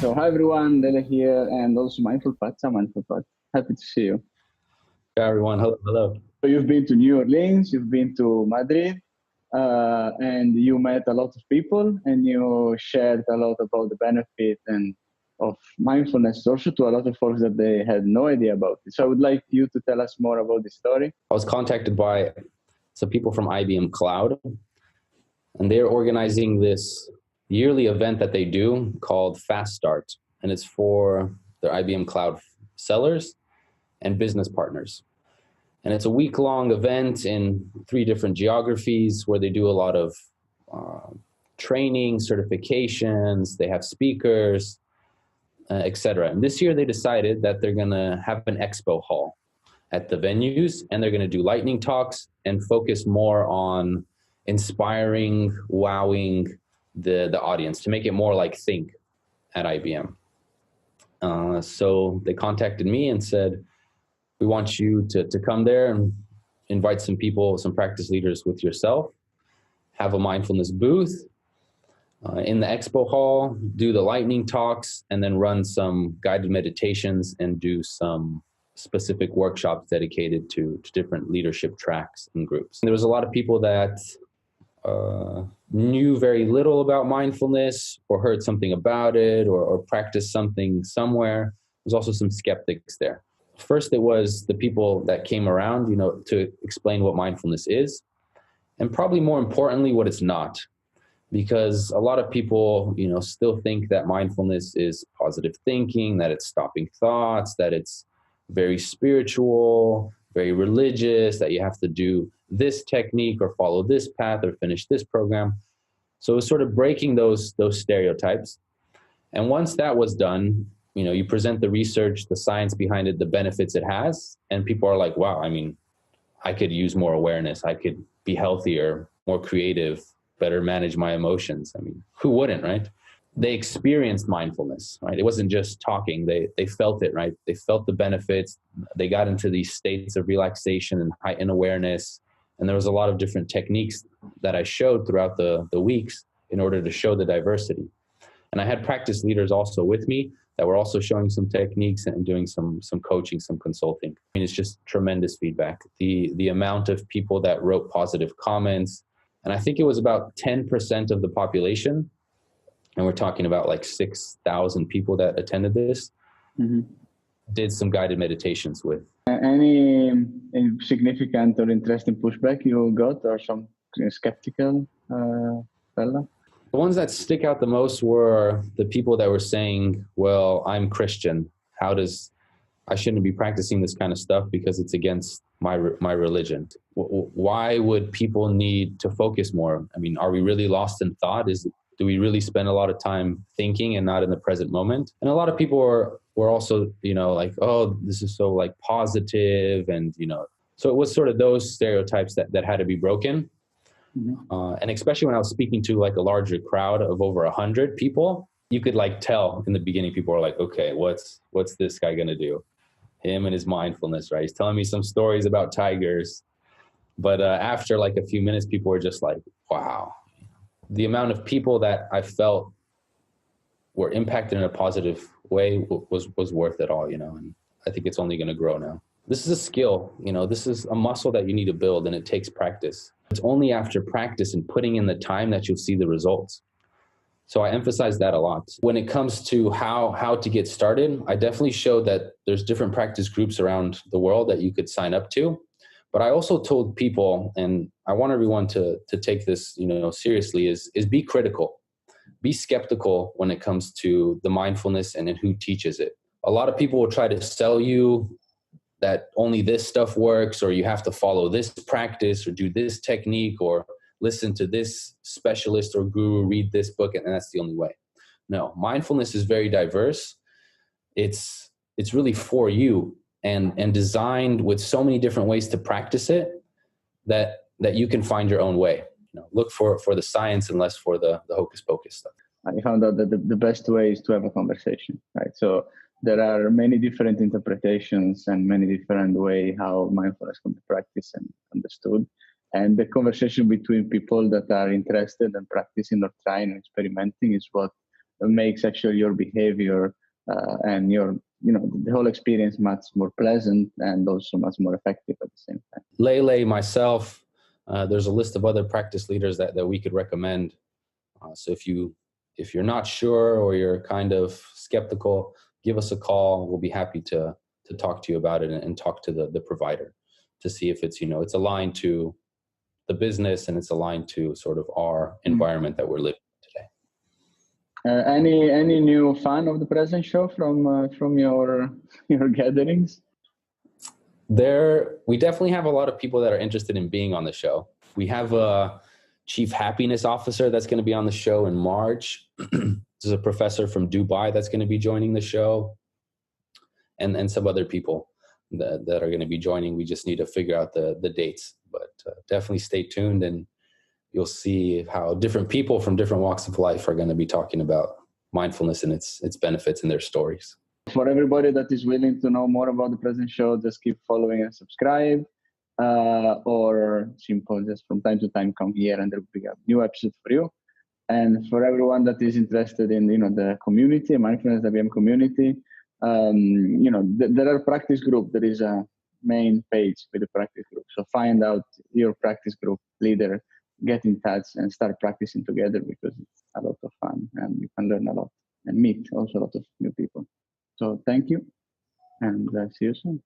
So hi everyone, Lele here, and also MindfulPat. I'm MindfulPat. Happy to see you. Hi everyone, hello. So you've been to New Orleans, you've been to Madrid, and you met a lot of people, and you shared a lot about the benefit and of mindfulness also to a lot of folks that they had no idea about it. So I would like you to tell us more about this story. I was contacted by some people from IBM Cloud, and they're organizing this yearly event that they do called Fast Start, and it's for their IBM Cloud sellers and business partners. And it's a week-long event in 3 different geographies where they do a lot of training, certifications, they have speakers, etc. And this year they decided that they're going to have an expo hall at the venues, and they're going to do lightning talks and focus more on inspiring, wowing the audience to make it more like Think at IBM. So they contacted me and said, we want you to come there and invite some people, some practice leaders with yourself, have a mindfulness booth in the expo hall, do the lightning talks, and then run some guided meditations and do some specific workshops dedicated to different leadership tracks and groups. And there was a lot of people that knew very little about mindfulness or heard something about it or practiced something somewhere. There's also some skeptics there. First, it was the people that came around, to explain what mindfulness is, and probably more importantly, what it's not. Because a lot of people, still think that mindfulness is positive thinking, that it's stopping thoughts, that it's very spiritual, very religious, that you have to do this technique or follow this path or finish this program. So it was sort of breaking those stereotypes. And once that was done, you present the research, the science behind it, the benefits it has, and people are like, wow, I could use more awareness. I could be healthier, more creative, better manage my emotions. Who wouldn't, right? They experienced mindfulness, right? It wasn't just talking. They felt it, right? They felt the benefits. They got into these states of relaxation and heightened awareness. And there was a lot of different techniques that I showed throughout the weeks in order to show the diversity. And I had practice leaders also with me that were also showing some techniques and doing some coaching, some consulting. It's just tremendous feedback. The amount of people that wrote positive comments, and I think it was about 10% of the population, and we're talking about like 6,000 people that attended this, did some guided meditations with. Any significant or interesting pushback you got, or some skeptical fella? The ones that stick out the most were the people that were saying, well, I'm Christian. I shouldn't be practicing this kind of stuff because it's against my religion. Why would people need to focus more? Are we really lost in thought? Do we really spend a lot of time thinking and not in the present moment? And a lot of people were also, like, oh, this is so like positive. And, so it was sort of those stereotypes that had to be broken. And especially when I was speaking to like a larger crowd of over 100 people, you could like tell in the beginning, people are like, okay, what's this guy going to do? Him and his mindfulness, right? He's telling me some stories about tigers. But after like a few minutes, people were just like, wow. The amount of people that I felt were impacted in a positive way was worth it all, and I think it's only going to grow now. This is a skill, this is a muscle that you need to build, and it takes practice. It's only after practice and putting in the time that you'll see the results. So I emphasize that a lot. When it comes to how to get started, I definitely showed that there's different practice groups around the world that you could sign up to. But I also told people, and I want everyone to take this, seriously, is be critical. Be skeptical when it comes to the mindfulness and who teaches it. A lot of people will try to sell you that only this stuff works, or you have to follow this practice or do this technique or listen to this specialist or guru, read this book, and that's the only way. No, mindfulness is very diverse. It's really for you and designed with so many different ways to practice it that you can find your own way. Look for the science and less for the hocus pocus stuff. I found out that the best way is to have a conversation, right? So there are many different interpretations and many different ways how mindfulness can be practiced and understood. And the conversation between people that are interested and practicing or trying and experimenting is what makes actually your behavior and your, the whole experience much more pleasant and also much more effective at the same time. Lele, myself, there's a list of other practice leaders that we could recommend. So if you're not sure or you're kind of skeptical, give us a call. We'll be happy to talk to you about it and talk to the provider to see if it's, it's aligned to the business and it's aligned to sort of our environment that we're living in today. Any new fan of the present show from your gatherings? We definitely have a lot of people that are interested in being on the show. We have a chief happiness officer that's going to be on the show in March. There's a professor from Dubai that's going to be joining the show, and some other people that are going to be joining. We just need to figure out the dates, but definitely stay tuned, and you'll see how different people from different walks of life are going to be talking about mindfulness and its benefits and their stories. For everybody that is willing to know more about the present show, just keep following and subscribe, or simple, just from time to time come here and there will be a new episode for you. And for everyone that is interested in, the community, Mindfulness IBM community, there are practice group. There is a main page with the practice group. So find out your practice group leader, get in touch and start practicing together, because it's a lot of fun and you can learn a lot and meet also a lot of new people. So thank you, and see you soon.